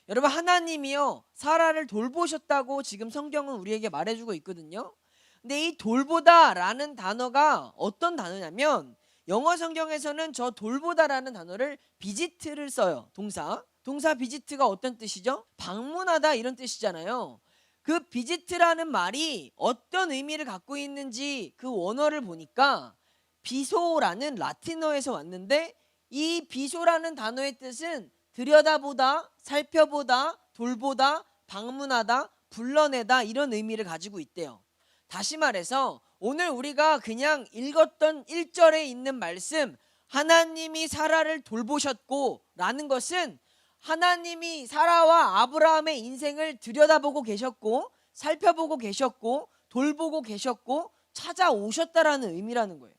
여러분, 하나님이요 사라를 돌보셨다고 지금 성경은 우리에게 말해주고 있거든요. 근데 이 돌보다라는 단어가 어떤 단어냐면, 영어 성경에서는 저 돌보다라는 단어를 비지트를 써요. 동사 비지트가 어떤 뜻이죠? 방문하다, 이런 뜻이잖아요. 그 비지트라는 말이 어떤 의미를 갖고 있는지 그 원어를 보니까 비소라는 라틴어에서 왔는데, 이 비소라는 단어의 뜻은 들여다보다, 살펴보다, 돌보다, 방문하다, 불러내다, 이런 의미를 가지고 있대요. 다시 말해서 오늘 우리가 그냥 읽었던 1절에 있는 말씀, 하나님이 사라를 돌보셨고 라는 것은 하나님이 사라와 아브라함의 인생을 들여다보고 계셨고, 살펴보고 계셨고, 돌보고 계셨고, 찾아오셨다라는 의미라는 거예요.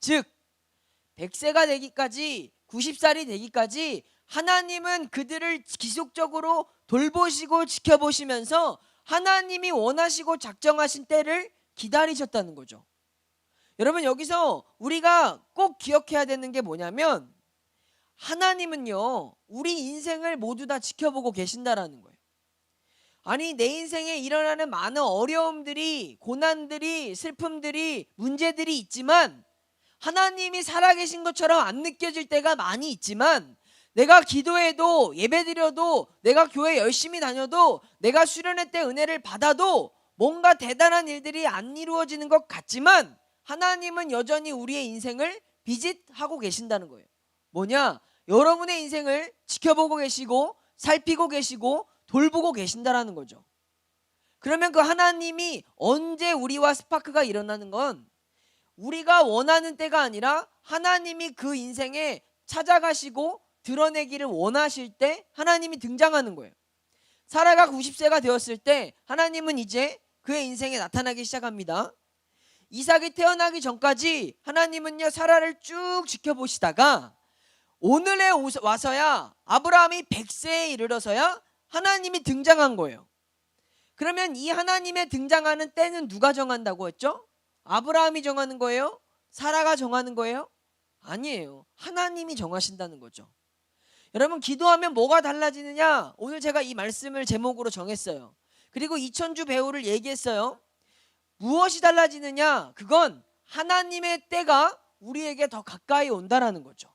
즉 100세가 되기까지, 90살이 되기까지 하나님은 그들을 지속적으로 돌보시고 지켜보시면서 하나님이 원하시고 작정하신 때를 기다리셨다는 거죠. 여러분, 여기서 우리가 꼭 기억해야 되는 게 뭐냐면, 하나님은요 우리 인생을 모두 다 지켜보고 계신다라는 거예요. 아니, 내 인생에 일어나는 많은 어려움들이, 고난들이, 슬픔들이, 문제들이 있지만 하나님이 살아계신 것처럼 안 느껴질 때가 많이 있지만, 내가 기도해도, 예배드려도, 내가 교회 열심히 다녀도, 내가 수련회 때 은혜를 받아도 뭔가 대단한 일들이 안 이루어지는 것 같지만 하나님은 여전히 우리의 인생을 비짓하고 계신다는 거예요. 뭐냐? 여러분의 인생을 지켜보고 계시고, 살피고 계시고, 돌보고 계신다라는 거죠. 그러면 그 하나님이 언제 우리와 스파크가 일어나는 건, 우리가 원하는 때가 아니라 하나님이 그 인생에 찾아가시고 드러내기를 원하실 때 하나님이 등장하는 거예요. 사라가 90세가 되었을 때 하나님은 이제 그의 인생에 나타나기 시작합니다. 이삭이 태어나기 전까지 하나님은요 사라를 쭉 지켜보시다가 오늘에 와서야, 아브라함이 100세에 이르러서야 하나님이 등장한 거예요. 그러면 이 하나님의 등장하는 때는 누가 정한다고 했죠? 아브라함이 정하는 거예요? 사라가 정하는 거예요? 아니에요. 하나님이 정하신다는 거죠. 여러분, 기도하면 뭐가 달라지느냐? 오늘 제가 이 말씀을 제목으로 정했어요. 그리고 이천주 배우를 얘기했어요. 무엇이 달라지느냐? 그건 하나님의 때가 우리에게 더 가까이 온다라는 거죠.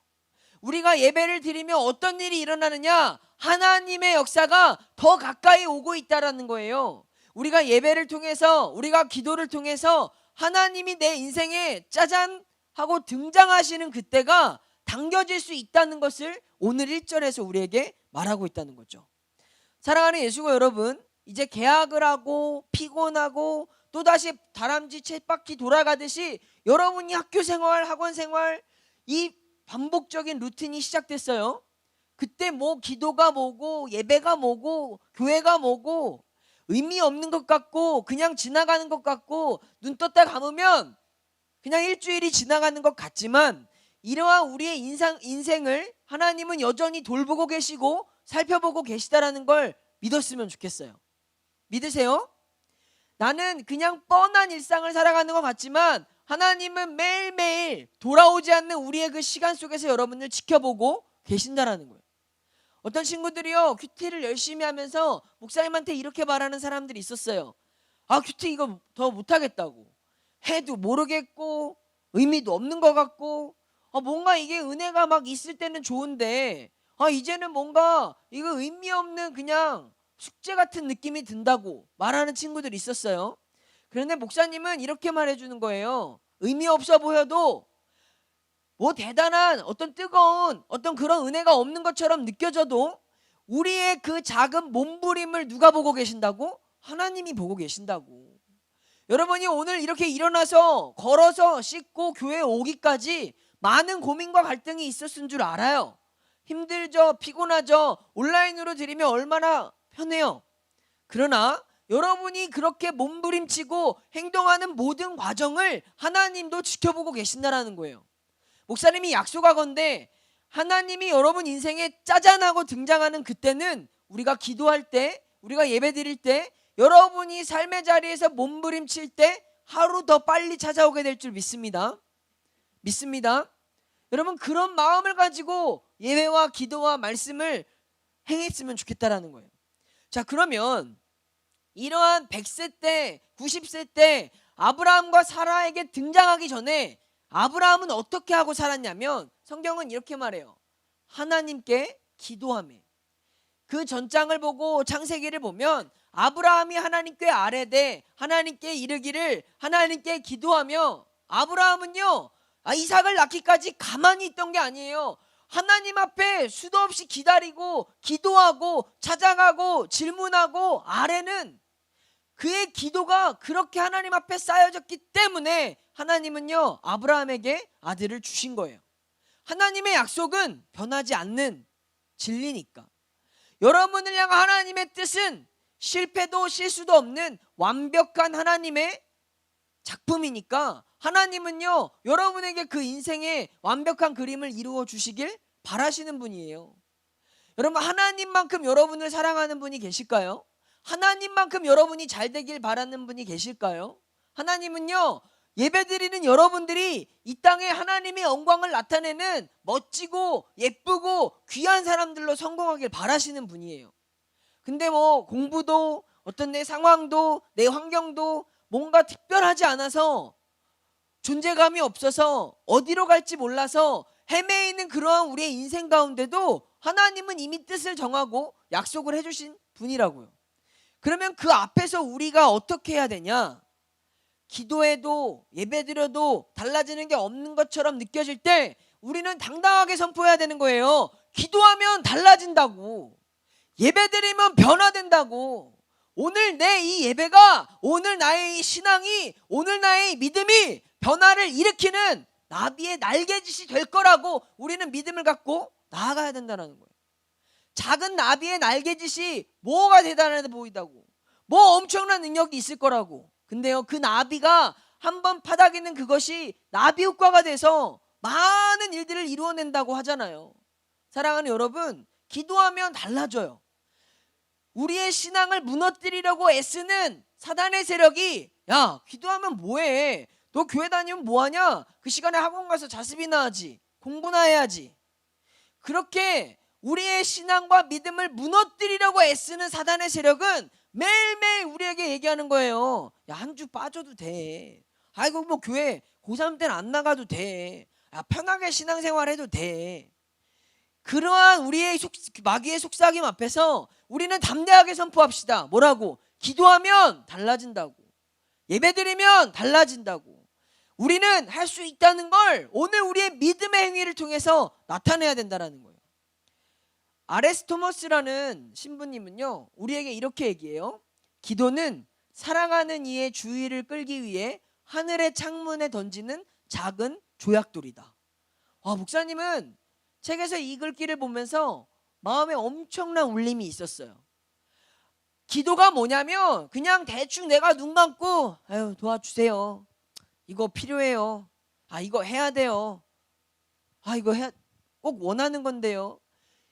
우리가 예배를 드리면 어떤 일이 일어나느냐? 하나님의 역사가 더 가까이 오고 있다라는 거예요. 우리가 예배를 통해서, 우리가 기도를 통해서 하나님이 내 인생에 짜잔 하고 등장하시는 그때가 당겨질 수 있다는 것을 오늘 1절에서 우리에게 말하고 있다는 거죠. 사랑하는 예수고 여러분, 이제 개학을 하고 피곤하고 또다시 다람쥐 쳇바퀴 돌아가듯이 여러분이 학교 생활, 학원 생활, 이 반복적인 루틴이 시작됐어요. 그때 뭐 기도가 뭐고, 예배가 뭐고, 교회가 뭐고, 의미 없는 것 같고, 그냥 지나가는 것 같고, 눈 떴다 감으면 그냥 일주일이 지나가는 것 같지만, 이러한 우리의 인생을 하나님은 여전히 돌보고 계시고 살펴보고 계시다라는 걸 믿었으면 좋겠어요. 믿으세요? 나는 그냥 뻔한 일상을 살아가는 것 같지만 하나님은 매일매일 돌아오지 않는 우리의 그 시간 속에서 여러분을 지켜보고 계신다라는 거예요. 어떤 친구들이요 큐티를 열심히 하면서 목사님한테 이렇게 말하는 사람들이 있었어요. 아, 큐티 이거 더 못하겠다고, 해도 모르겠고 의미도 없는 것 같고, 뭔가 이게 은혜가 막 있을 때는 좋은데 이제는 뭔가 이거 의미 없는 그냥 숙제 같은 느낌이 든다고 말하는 친구들이 있었어요. 그런데 목사님은 이렇게 말해주는 거예요. 의미 없어 보여도, 뭐 대단한 어떤 뜨거운 어떤 그런 은혜가 없는 것처럼 느껴져도 우리의 그 작은 몸부림을 누가 보고 계신다고? 하나님이 보고 계신다고. 여러분이 오늘 이렇게 일어나서 걸어서 씻고 교회에 오기까지 많은 고민과 갈등이 있었을 줄 알아요. 힘들죠, 피곤하죠. 온라인으로 드리면 얼마나 편해요. 그러나 여러분이 그렇게 몸부림치고 행동하는 모든 과정을 하나님도 지켜보고 계신다라는 거예요. 목사님이 약속하건대 하나님이 여러분 인생에 짜잔하고 등장하는 그때는 우리가 기도할 때, 우리가 예배 드릴 때, 여러분이 삶의 자리에서 몸부림칠 때 하루 더 빨리 찾아오게 될 줄 믿습니다. 믿습니다. 여러분, 그런 마음을 가지고 예배와 기도와 말씀을 행했으면 좋겠다라는 거예요. 자, 그러면 이러한 100세 때 90세 때 아브라함과 사라에게 등장하기 전에 아브라함은 어떻게 하고 살았냐면 성경은 이렇게 말해요. 하나님께 기도하며. 그 전장을 보고 창세기를 보면 아브라함이 하나님께 아뢰되 하나님께 이르기를 하나님께 기도하며, 아브라함은요 이삭을 낳기까지 가만히 있던 게 아니에요. 하나님 앞에 수도 없이 기다리고 기도하고 찾아가고 질문하고 아뢰는 그의 기도가 그렇게 하나님 앞에 쌓여졌기 때문에 하나님은요 아브라함에게 아들을 주신 거예요. 하나님의 약속은 변하지 않는 진리니까. 여러분을 향한 하나님의 뜻은 실패도 실수도 없는 완벽한 하나님의 작품이니까 하나님은요 여러분에게 그 인생의 완벽한 그림을 이루어 주시길 바라시는 분이에요. 여러분, 하나님만큼 여러분을 사랑하는 분이 계실까요? 하나님만큼 여러분이 잘 되길 바라는 분이 계실까요? 하나님은요 예배드리는 여러분들이 이 땅에 하나님의 영광을 나타내는 멋지고 예쁘고 귀한 사람들로 성공하길 바라시는 분이에요. 근데 뭐 공부도 어떤 내 상황도 내 환경도 뭔가 특별하지 않아서 존재감이 없어서 어디로 갈지 몰라서 헤매이는 그러한 우리의 인생 가운데도 하나님은 이미 뜻을 정하고 약속을 해주신 분이라고요. 그러면 그 앞에서 우리가 어떻게 해야 되냐? 기도해도 예배드려도 달라지는 게 없는 것처럼 느껴질 때 우리는 당당하게 선포해야 되는 거예요. 기도하면 달라진다고, 예배드리면 변화된다고. 오늘 내 이 예배가, 오늘 나의 이 신앙이, 오늘 나의 믿음이 변화를 일으키는 나비의 날개짓이 될 거라고 우리는 믿음을 갖고 나아가야 된다는 거예요. 작은 나비의 날개짓이 뭐가 대단해 보이다고, 뭐 엄청난 능력이 있을 거라고. 근데요 그 나비가 한번 파닥이는 그것이 나비 효과가 돼서 많은 일들을 이루어낸다고 하잖아요. 사랑하는 여러분, 기도하면 달라져요. 우리의 신앙을 무너뜨리려고 애쓰는 사단의 세력이, 야 기도하면 뭐해, 너 교회 다니면 뭐하냐, 그 시간에 학원 가서 자습이나 하지, 공부나 해야지, 그렇게 우리의 신앙과 믿음을 무너뜨리려고 애쓰는 사단의 세력은 매일매일 우리에게 얘기하는 거예요. 야, 한 주 빠져도 돼. 아이고 뭐 교회 고3 때는 안 나가도 돼. 야, 편하게 신앙생활 해도 돼. 그러한 우리의 마귀의 속삭임 앞에서 우리는 담대하게 선포합시다. 뭐라고? 기도하면 달라진다고, 예배드리면 달라진다고. 우리는 할 수 있다는 걸 오늘 우리의 믿음의 행위를 통해서 나타내야 된다는 거예요. 아레스 토머스라는 신부님은요 우리에게 이렇게 얘기해요. 기도는 사랑하는 이의 주의를 끌기 위해 하늘의 창문에 던지는 작은 조약돌이다. 목사님은 책에서 이 글귀를 보면서 마음에 엄청난 울림이 있었어요. 기도가 뭐냐면 그냥 대충 내가 눈 감고 아유 도와주세요, 이거 필요해요, 이거 해야 돼요, 이거 꼭 원하는 건데요,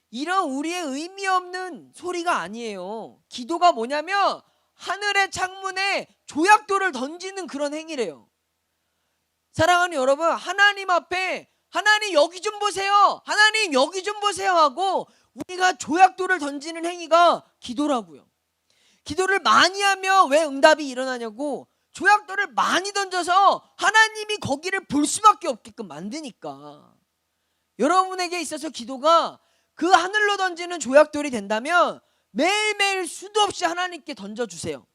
이런 우리의 의미 없는 소리가 아니에요. 기도가 뭐냐면 하늘의 창문에 조약돌을 던지는 그런 행위래요. 사랑하는 여러분, 하나님 앞에 하나님 여기 좀 보세요, 하나님 여기 좀 보세요 하고 우리가 조약돌을 던지는 행위가 기도라고요. 기도를 많이 하면 왜 응답이 일어나냐고, 조약돌을 많이 던져서 하나님이 거기를 볼 수밖에 없게끔 만드니까. 여러분에게 있어서 기도가 그 하늘로 던지는 조약돌이 된다면 매일매일 수도 없이 하나님께 던져주세요.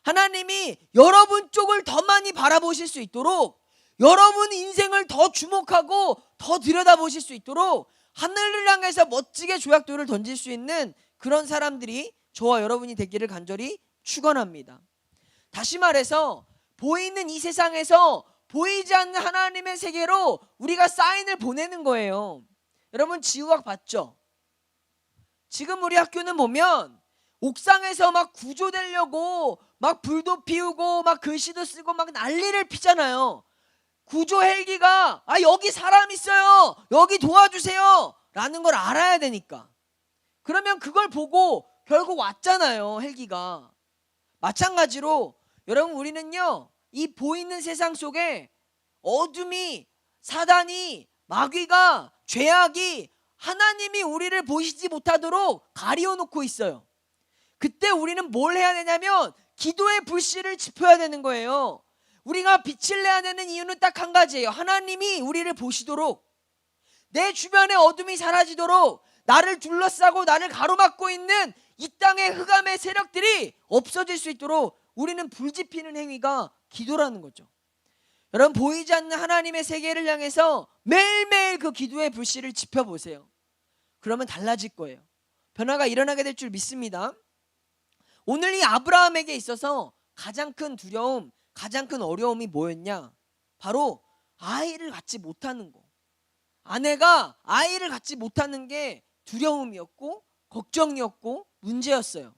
하나님이 여러분 쪽을 더 많이 바라보실 수 있도록, 여러분 인생을 더 주목하고 더 들여다보실 수 있도록 하늘을 향해서 멋지게 조약돌을 던질 수 있는 그런 사람들이 저와 여러분이 되기를 간절히 축원합니다. 다시 말해서 보이는 이 세상에서 보이지 않는 하나님의 세계로 우리가 사인을 보내는 거예요. 여러분 지구학 봤죠? 지금 우리 학교는 보면 옥상에서 막 구조되려고 막 불도 피우고 막 글씨도 쓰고 막 난리를 피잖아요. 구조 헬기가 여기 사람 있어요, 여기 도와주세요 라는 걸 알아야 되니까. 그러면 그걸 보고 결국 왔잖아요, 헬기가. 마찬가지로 여러분 우리는요 이 보이는 세상 속에 어둠이, 사단이, 마귀가, 죄악이 하나님이 우리를 보시지 못하도록 가리워 놓고 있어요. 그때 우리는 뭘 해야 되냐면 기도의 불씨를 지펴야 되는 거예요. 우리가 빛을 내야 되는 이유는 딱 한 가지예요. 하나님이 우리를 보시도록, 내 주변에 어둠이 사라지도록, 나를 둘러싸고 나를 가로막고 있는 이 땅의 흑암의 세력들이 없어질 수 있도록 우리는 불 지피는 행위가 기도라는 거죠. 여러분, 보이지 않는 하나님의 세계를 향해서 매일매일 그 기도의 불씨를 지펴보세요. 그러면 달라질 거예요. 변화가 일어나게 될 줄 믿습니다. 오늘 이 아브라함에게 있어서 가장 큰 두려움, 가장 큰 어려움이 뭐였냐? 바로 아이를 갖지 못하는 거. 아내가 아이를 갖지 못하는 게 두려움이었고 걱정이었고 문제였어요.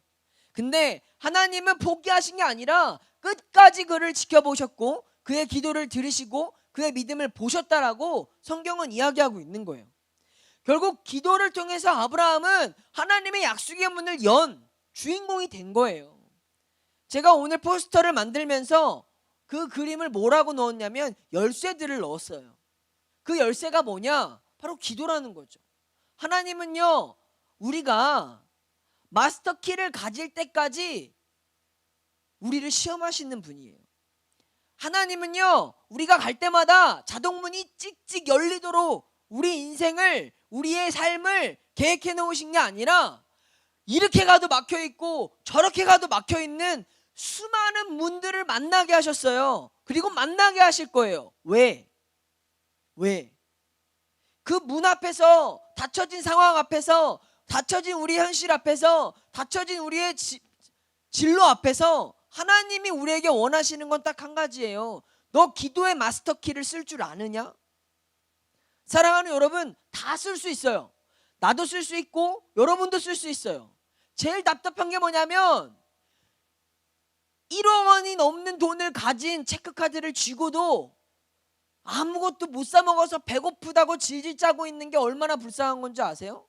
근데 하나님은 포기하신 게 아니라 끝까지 그를 지켜보셨고 그의 기도를 들으시고 그의 믿음을 보셨다라고 성경은 이야기하고 있는 거예요. 결국 기도를 통해서 아브라함은 하나님의 약속의 문을 연 주인공이 된 거예요. 제가 오늘 포스터를 만들면서 그 그림을 뭐라고 넣었냐면 열쇠들을 넣었어요. 그 열쇠가 뭐냐? 바로 기도라는 거죠. 하나님은요, 우리가 마스터키를 가질 때까지 우리를 시험하시는 분이에요. 하나님은요, 우리가 갈 때마다 자동문이 찍찍 열리도록 우리 인생을, 우리의 삶을 계획해 놓으신 게 아니라 이렇게 가도 막혀 있고 저렇게 가도 막혀 있는 수많은 문들을 만나게 하셨어요. 그리고 만나게 하실 거예요. 왜? 그 문 앞에서, 닫혀진 상황 앞에서, 닫혀진 우리 현실 앞에서, 닫혀진 우리의 진로 앞에서 하나님이 우리에게 원하시는 건 딱 한 가지예요. 너 기도의 마스터키를 쓸 줄 아느냐? 사랑하는 여러분, 다 쓸 수 있어요. 나도 쓸 수 있고 여러분도 쓸 수 있어요. 제일 답답한 게 뭐냐면 1억 원이 넘는 돈을 가진 체크카드를 쥐고도 아무것도 못 사 먹어서 배고프다고 질질 짜고 있는 게 얼마나 불쌍한 건지 아세요?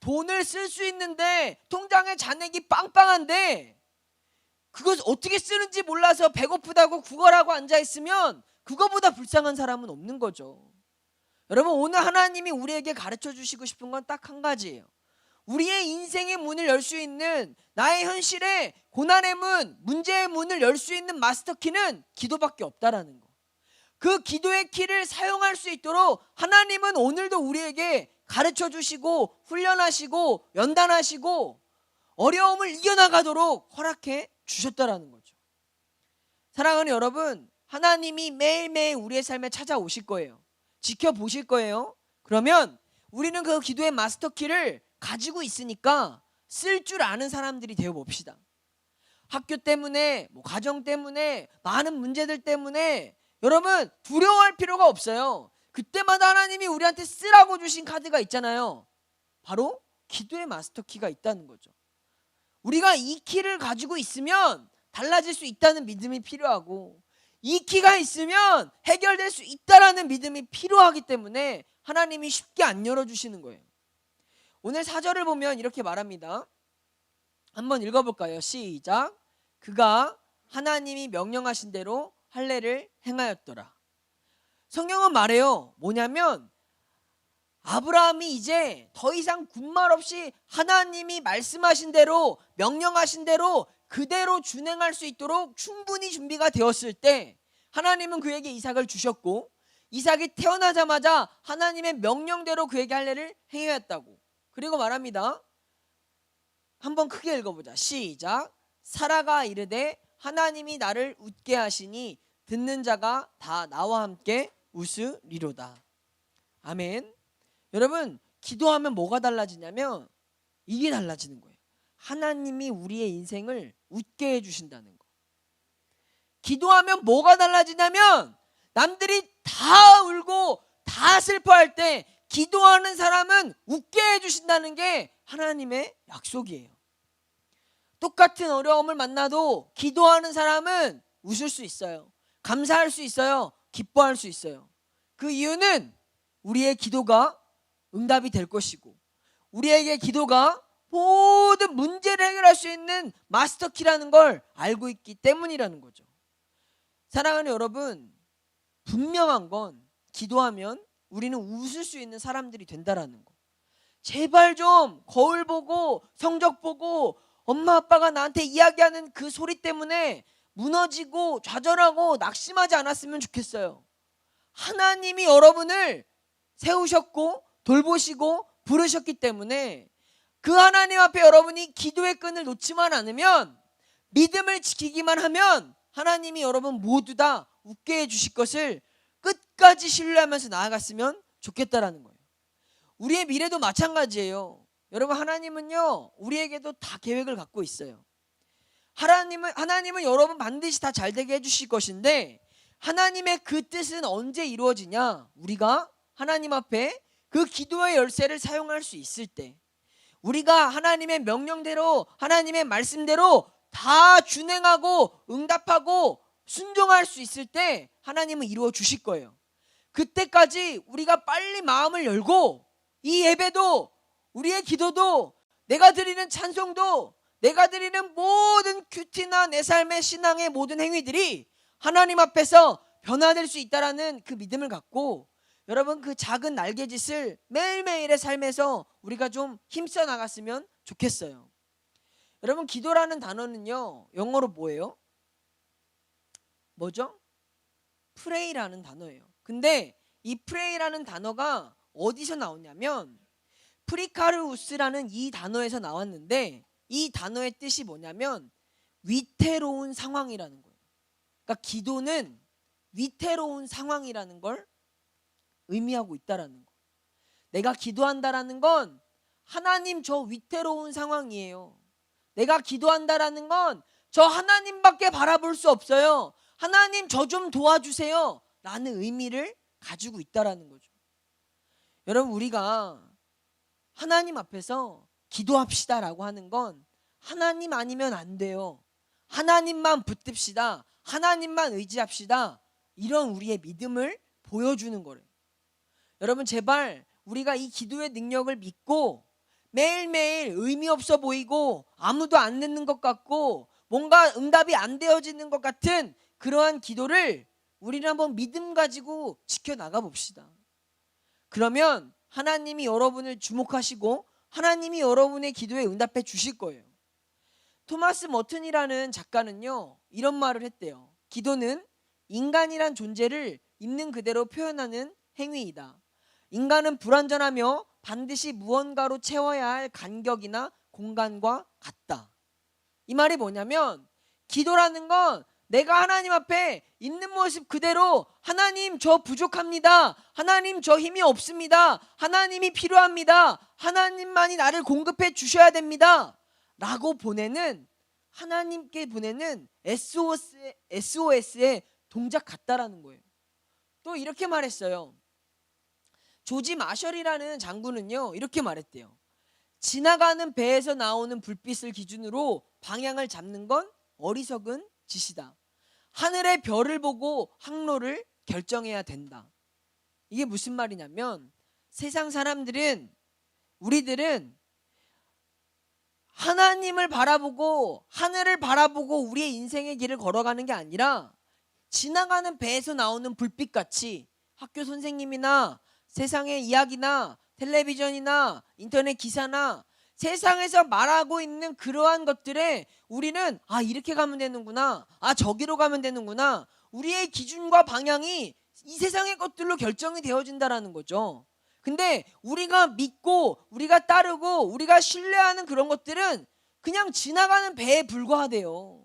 돈을 쓸 수 있는데 통장에 잔액이 빵빵한데 그것 어떻게 쓰는지 몰라서 배고프다고 구걸하고 앉아있으면 그거보다 불쌍한 사람은 없는 거죠. 여러분, 오늘 하나님이 우리에게 가르쳐 주시고 싶은 건 딱 한 가지예요. 우리의 인생의 문을 열 수 있는, 나의 현실의 고난의 문, 문제의 문을 열 수 있는 마스터키는 기도밖에 없다라는 거. 그 기도의 키를 사용할 수 있도록 하나님은 오늘도 우리에게 가르쳐 주시고 훈련하시고 연단하시고 어려움을 이겨나가도록 허락해 주셨다라는 거죠. 사랑하는 여러분, 하나님이 매일매일 우리의 삶에 찾아오실 거예요. 지켜보실 거예요. 그러면 우리는 그 기도의 마스터키를 가지고 있으니까 쓸 줄 아는 사람들이 되어 봅시다. 학교 때문에, 가정 때문에, 많은 문제들 때문에 여러분 두려워할 필요가 없어요. 그때마다 하나님이 우리한테 쓰라고 주신 카드가 있잖아요. 바로 기도의 마스터키가 있다는 거죠. 우리가 이 키를 가지고 있으면 달라질 수 있다는 믿음이 필요하고, 이 키가 있으면 해결될 수 있다라는 믿음이 필요하기 때문에 하나님이 쉽게 안 열어주시는 거예요. 오늘 4절을 보면 이렇게 말합니다. 한번 읽어볼까요? 시작. 그가 하나님이 명령하신 대로 할례를 행하였더라. 성경은 말해요. 뭐냐면 아브라함이 이제 더 이상 군말 없이 하나님이 말씀하신 대로, 명령하신 대로 그대로 준행할 수 있도록 충분히 준비가 되었을 때 하나님은 그에게 이삭을 주셨고, 이삭이 태어나자마자 하나님의 명령대로 그에게 할례를 행하였다고. 그리고 말합니다. 한번 크게 읽어보자. 시작. 사라가 이르되 하나님이 나를 웃게 하시니 듣는 자가 다 나와 함께 웃으리로다. 아멘. 여러분, 기도하면 뭐가 달라지냐면 이게 달라지는 거예요. 하나님이 우리의 인생을 웃게 해주신다는 거. 기도하면 뭐가 달라지냐면 남들이 다 울고 다 슬퍼할 때 기도하는 사람은 웃게 해주신다는 게 하나님의 약속이에요. 똑같은 어려움을 만나도 기도하는 사람은 웃을 수 있어요. 감사할 수 있어요. 기뻐할 수 있어요. 그 이유는 우리의 기도가 응답이 될 것이고, 우리에게 기도가 모든 문제를 해결할 수 있는 마스터키라는 걸 알고 있기 때문이라는 거죠. 사랑하는 여러분, 분명한 건 기도하면 우리는 웃을 수 있는 사람들이 된다라는 거. 제발 좀 거울 보고 성적 보고 엄마 아빠가 나한테 이야기하는 그 소리 때문에 무너지고 좌절하고 낙심하지 않았으면 좋겠어요. 하나님이 여러분을 세우셨고 돌보시고 부르셨기 때문에 그 하나님 앞에 여러분이 기도의 끈을 놓지만 않으면, 믿음을 지키기만 하면 하나님이 여러분 모두 다 웃게 해주실 것을 끝까지 신뢰하면서 나아갔으면 좋겠다라는 거예요. 우리의 미래도 마찬가지예요. 여러분, 하나님은요 우리에게도 다 계획을 갖고 있어요. 하나님은 여러분 반드시 다 잘되게 해주실 것인데, 하나님의 그 뜻은 언제 이루어지냐? 우리가 하나님 앞에 그 기도의 열쇠를 사용할 수 있을 때, 우리가 하나님의 명령대로 하나님의 말씀대로 다 준행하고 응답하고 순종할 수 있을 때 하나님은 이루어 주실 거예요. 그때까지 우리가 빨리 마음을 열고, 이 예배도 우리의 기도도 내가 드리는 찬송도 내가 드리는 모든 큐티나 내 삶의 신앙의 모든 행위들이 하나님 앞에서 변화될 수 있다라는 그 믿음을 갖고, 여러분 그 작은 날개짓을 매일매일의 삶에서 우리가 좀 힘써 나갔으면 좋겠어요. 여러분, 기도라는 단어는요 영어로 뭐예요? 뭐죠? 프레이라는 단어예요. 근데 이 프레이라는 단어가 어디서 나오냐면 프리카르우스라는 이 단어에서 나왔는데, 이 단어의 뜻이 뭐냐면 위태로운 상황이라는 거예요. 그러니까 기도는 위태로운 상황이라는 걸 의미하고 있다라는 거. 내가 기도한다라는 건 하나님 저 위태로운 상황이에요. 내가 기도한다라는 건 저 하나님밖에 바라볼 수 없어요. 하나님 저 좀 도와주세요 라는 의미를 가지고 있다라는 거죠. 여러분, 우리가 하나님 앞에서 기도합시다 라고 하는 건 하나님 아니면 안 돼요. 하나님만 붙듭시다, 하나님만 의지합시다, 이런 우리의 믿음을 보여주는 거래요. 여러분, 제발 우리가 이 기도의 능력을 믿고 매일매일 의미 없어 보이고 아무도 안 듣는 것 같고 뭔가 응답이 안 되어지는 것 같은 그러한 기도를 우리는 한번 믿음 가지고 지켜나가 봅시다. 그러면 하나님이 여러분을 주목하시고 하나님이 여러분의 기도에 응답해 주실 거예요. 토마스 머튼이라는 작가는요 이런 말을 했대요. 기도는 인간이란 존재를 있는 그대로 표현하는 행위이다. 인간은 불완전하며 반드시 무언가로 채워야 할 간격이나 공간과 같다. 이 말이 뭐냐면, 기도라는 건 내가 하나님 앞에 있는 모습 그대로 하나님 저 부족합니다, 하나님 저 힘이 없습니다, 하나님이 필요합니다, 하나님만이 나를 공급해 주셔야 됩니다 라고 보내는, 하나님께 보내는 SOS의 동작 같다라는 거예요. 또 이렇게 말했어요. 조지 마셜이라는 장군은요 이렇게 말했대요. 지나가는 배에서 나오는 불빛을 기준으로 방향을 잡는 건 어리석은 짓이다. 하늘의 별을 보고 항로를 결정해야 된다. 이게 무슨 말이냐면, 세상 사람들은, 우리들은 하나님을 바라보고 하늘을 바라보고 우리의 인생의 길을 걸어가는 게 아니라 지나가는 배에서 나오는 불빛같이 학교 선생님이나 세상의 이야기나 텔레비전이나 인터넷 기사나 세상에서 말하고 있는 그러한 것들에 우리는 이렇게 가면 되는구나, 저기로 가면 되는구나, 우리의 기준과 방향이 이 세상의 것들로 결정이 되어진다라는 거죠. 근데 우리가 믿고 우리가 따르고 우리가 신뢰하는 그런 것들은 그냥 지나가는 배에 불과하대요.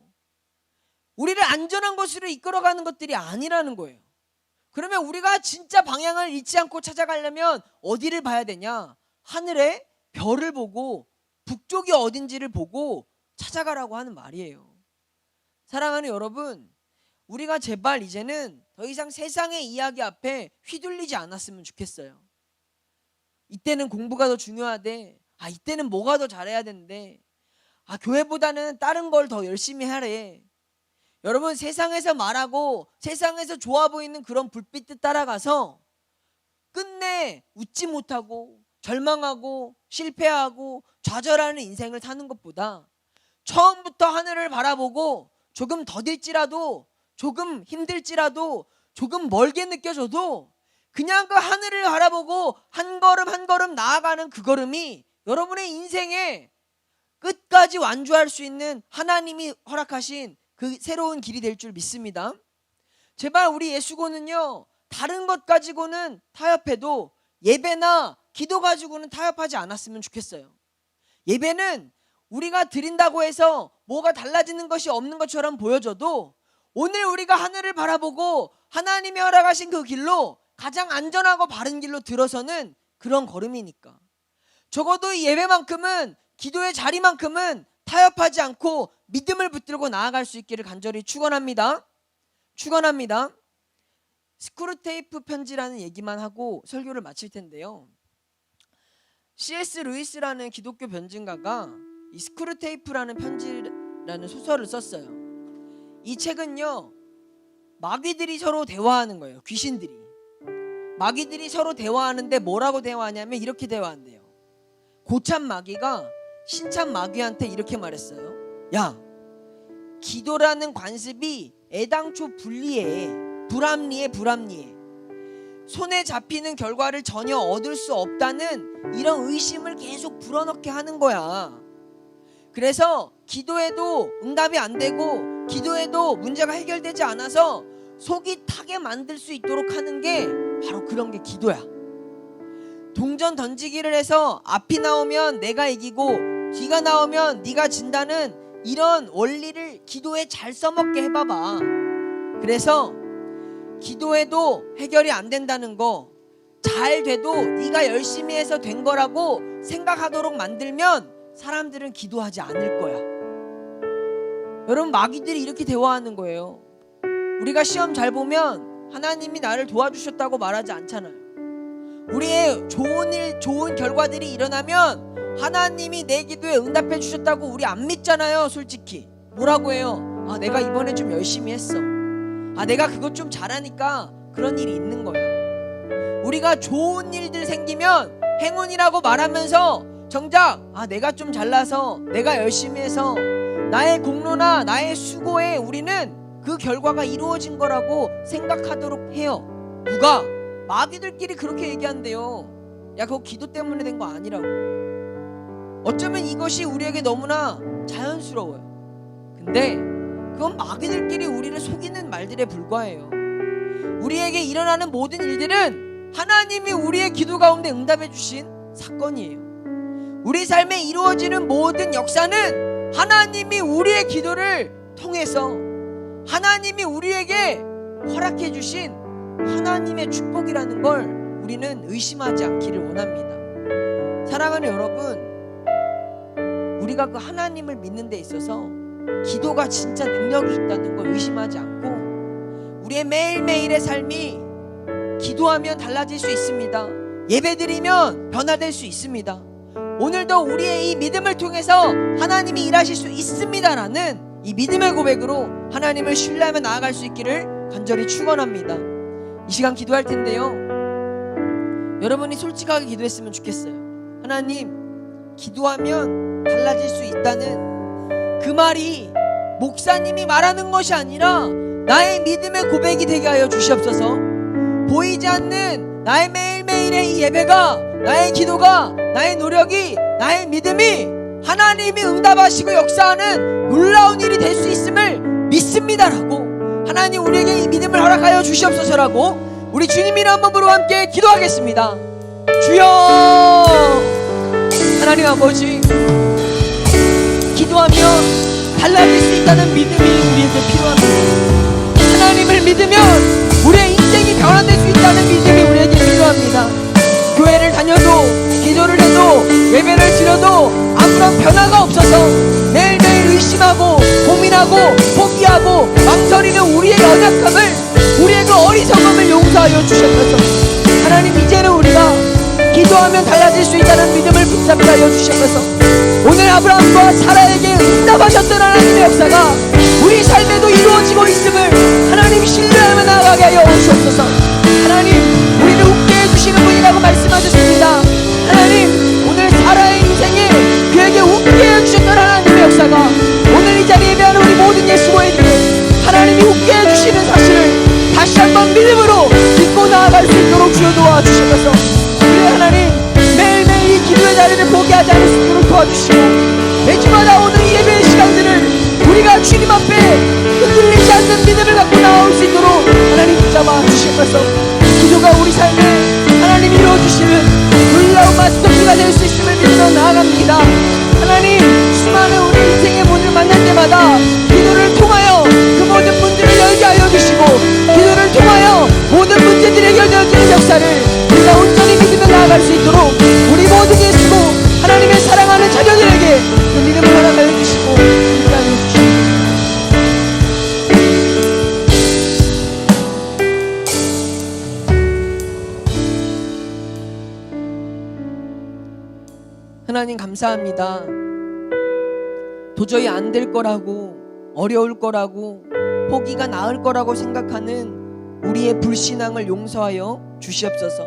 우리를 안전한 곳으로 이끌어가는 것들이 아니라는 거예요. 그러면 우리가 진짜 방향을 잃지 않고 찾아가려면 어디를 봐야 되냐? 하늘에 별을 보고 북쪽이 어딘지를 보고 찾아가라고 하는 말이에요. 사랑하는 여러분, 우리가 제발 이제는 더 이상 세상의 이야기 앞에 휘둘리지 않았으면 좋겠어요. 이때는 공부가 더 중요하대, 이때는 뭐가 더 잘해야 되는데, 교회보다는 다른 걸 더 열심히 하래. 여러분, 세상에서 말하고 세상에서 좋아 보이는 그런 불빛들 따라가서 끝내 웃지 못하고 절망하고 실패하고 좌절하는 인생을 사는 것보다 처음부터 하늘을 바라보고 조금 더딜지라도, 조금 힘들지라도, 조금 멀게 느껴져도 그냥 그 하늘을 바라보고 한 걸음 한 걸음 나아가는 그 걸음이 여러분의 인생에 끝까지 완주할 수 있는 하나님이 허락하신 그 새로운 길이 될 줄 믿습니다. 제발 우리 예수고는요, 다른 것 가지고는 타협해도 예배나 기도 가지고는 타협하지 않았으면 좋겠어요. 예배는 우리가 드린다고 해서 뭐가 달라지는 것이 없는 것처럼 보여져도 오늘 우리가 하늘을 바라보고 하나님이 허락하신 그 길로 가장 안전하고 바른 길로 들어서는 그런 걸음이니까 적어도 이 예배만큼은, 기도의 자리만큼은 타협하지 않고 믿음을 붙들고 나아갈 수 있기를 간절히 축원합니다. 스크루테이프 편지라는 얘기만 하고 설교를 마칠 텐데요. C.S. 루이스라는 기독교 변증가가 이 스크루테이프라는 편지라는 소설을 썼어요. 이 책은요, 마귀들이 서로 대화하는 거예요. 귀신들이. 마귀들이 서로 대화하는데 뭐라고 대화하냐면 이렇게 대화한대요. 고참 마귀가 신참 마귀한테 이렇게 말했어요. 야, 기도라는 관습이 애당초 불합리해. 손에 잡히는 결과를 전혀 얻을 수 없다는 이런 의심을 계속 불어넣게 하는 거야. 그래서 기도해도 응답이 안 되고 기도해도 문제가 해결되지 않아서 속이 타게 만들 수 있도록 하는 게 바로 그런 게 기도야. 동전 던지기를 해서 앞이 나오면 내가 이기고 뒤가 나오면 네가 진다는 이런 원리를 기도에 잘 써먹게 해봐봐. 그래서 기도해도 해결이 안 된다는 거, 잘 돼도 네가 열심히 해서 된 거라고 생각하도록 만들면 사람들은 기도하지 않을 거야. 여러분, 마귀들이 이렇게 대화하는 거예요. 우리가 시험 잘 보면 하나님이 나를 도와주셨다고 말하지 않잖아요. 우리의 좋은 결과들이 일어나면 하나님이 내 기도에 응답해 주셨다고 우리 안 믿잖아요. 솔직히 뭐라고 해요? 아, 내가 이번에 좀 열심히 했어. 아, 내가 그것 좀 잘하니까 그런 일이 있는 거야. 우리가 좋은 일들 생기면 행운이라고 말하면서 정작 내가 좀 잘나서 내가 열심히 해서 나의 공로나 나의 수고에 우리는 그 결과가 이루어진 거라고 생각하도록 해요. 누가? 마귀들끼리 그렇게 얘기한대요. 야, 그거 기도 때문에 된 거 아니라고. 어쩌면 이것이 우리에게 너무나 자연스러워요. 근데 그건 마귀들끼리 우리를 속이는 말들에 불과해요. 우리에게 일어나는 모든 일들은 하나님이 우리의 기도 가운데 응답해 주신 사건이에요. 우리 삶에 이루어지는 모든 역사는 하나님이 우리의 기도를 통해서 하나님이 우리에게 허락해 주신 하나님의 축복이라는 걸 우리는 의심하지 않기를 원합니다. 사랑하는 여러분, 우리가 그 하나님을 믿는 데 있어서 기도가 진짜 능력이 있다는 걸 의심하지 않고 우리의 매일매일의 삶이 기도하면 달라질 수 있습니다. 예배드리면 변화될 수 있습니다. 오늘도 우리의 이 믿음을 통해서 하나님이 일하실 수 있습니다라는 이 믿음의 고백으로 하나님을 신뢰하며 나아갈 수 있기를 간절히 축원합니다. 이 시간 기도할 텐데요, 여러분이 솔직하게 기도했으면 좋겠어요. 하나님, 기도하면 달라질 수 있다는 그 말이 목사님이 말하는 것이 아니라 나의 믿음의 고백이 되게 하여 주시옵소서. 보이지 않는 나의 매일매일의 이 예배가, 나의 기도가, 나의 노력이, 나의 믿음이 하나님이 응답하시고 역사하는 놀라운 일이 될 수 있음을 믿습니다라고, 하나님 우리에게 이 믿음을 허락하여 주시옵소서라고 우리 주님 이름 한번으로 함께 기도하겠습니다. 주여, 하나님 아버지, 기도하면 달라질 수 있다는 믿음이 우리에게 필요합니다. 하나님을 믿으면 우리의 인생이 변화될 수 있다는 믿음이 우리에게 필요합니다. 교회를 다녀도 기도를 해도 예배를 드려도 아무런 변화가 없어서 매일매일 의심하고 고민하고 포기하고 망설이는 우리의 연약함을, 우리의 그 어리석음을 용서하여 주셨소서. 하나님, 이제는 우리가 기도하면 달라질 수 있다는 믿음을 붙잡게 하여 주셨소서. 오늘 아브라함과 사라에게 응답하셨던 하나님의 역사가 우리 삶에도 이루어지고 있음을 하나님 신뢰하며 나아가게 하여 주옵소서. 하나님, 우리를 웃게 해주시는 분이라고 말씀하셨습니다. 하나님, 오늘 사라의 인생에 그에게 웃게 해주셨던 하나님의 역사가 오늘 이 자리에 예배하는 우리 모든 예수고에게 하나님이 웃게 해주시는 사실을 다시 한번 믿음으로 믿고 나아갈 수 있도록 주여 때마다 기도를 통하여 그 모든 문제를 열게 하여 주시고, 기도를 통하여 모든 문제들이 해결되어지는 역사를 우리가 온전히 믿으며 나아갈 수 있도록 우리 모두에게 쓰고 하나님의 사랑하는 자녀들에게 그 믿음을 허락하여 주시고 함께하여 주시옵소서. 하나님 감사합니다. 도저히 안 될 거라고, 어려울 거라고, 포기가 나을 거라고 생각하는 우리의 불신앙을 용서하여 주시옵소서.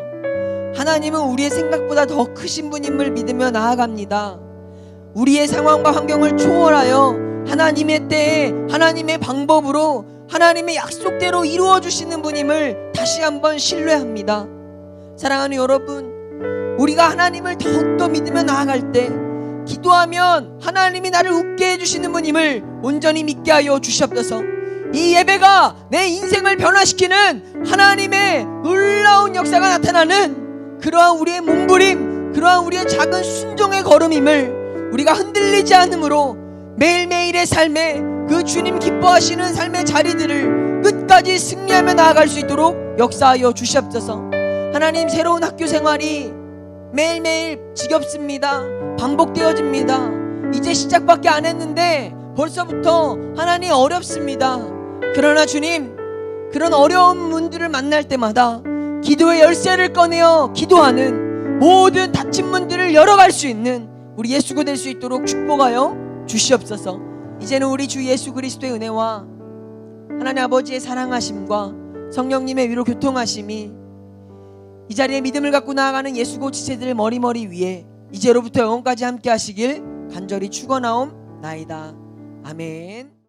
하나님은 우리의 생각보다 더 크신 분임을 믿으며 나아갑니다. 우리의 상황과 환경을 초월하여 하나님의 때에 하나님의 방법으로 하나님의 약속대로 이루어 주시는 분임을 다시 한번 신뢰합니다. 사랑하는 여러분, 우리가 하나님을 더욱더 믿으며 나아갈 때 기도하면 하나님이 나를 웃게 해주시는 분임을 온전히 믿게 하여 주시옵소서. 이 예배가 내 인생을 변화시키는 하나님의 놀라운 역사가 나타나는 그러한 우리의 몸부림, 그러한 우리의 작은 순종의 걸음임을 우리가 흔들리지 않으므로 매일매일의 삶에 그 주님 기뻐하시는 삶의 자리들을 끝까지 승리하며 나아갈 수 있도록 역사하여 주시옵소서. 하나님, 새로운 학교 생활이 매일매일 지겹습니다. 반복되어집니다. 이제 시작밖에 안 했는데 벌써부터 하나님 어렵습니다. 그러나 주님, 그런 어려운 문들을 만날 때마다 기도의 열쇠를 꺼내어 기도하는 모든 닫힌 문들을 열어갈 수 있는 우리 예수가 될 수 있도록 축복하여 주시옵소서. 이제는 우리 주 예수 그리스도의 은혜와 하나님 아버지의 사랑하심과 성령님의 위로 교통하심이 이 자리에 믿음을 갖고 나아가는 예수고 지체들 머리 위에 이제로부터 영원까지 함께 하시길 간절히 축원하옵나이다. 아멘.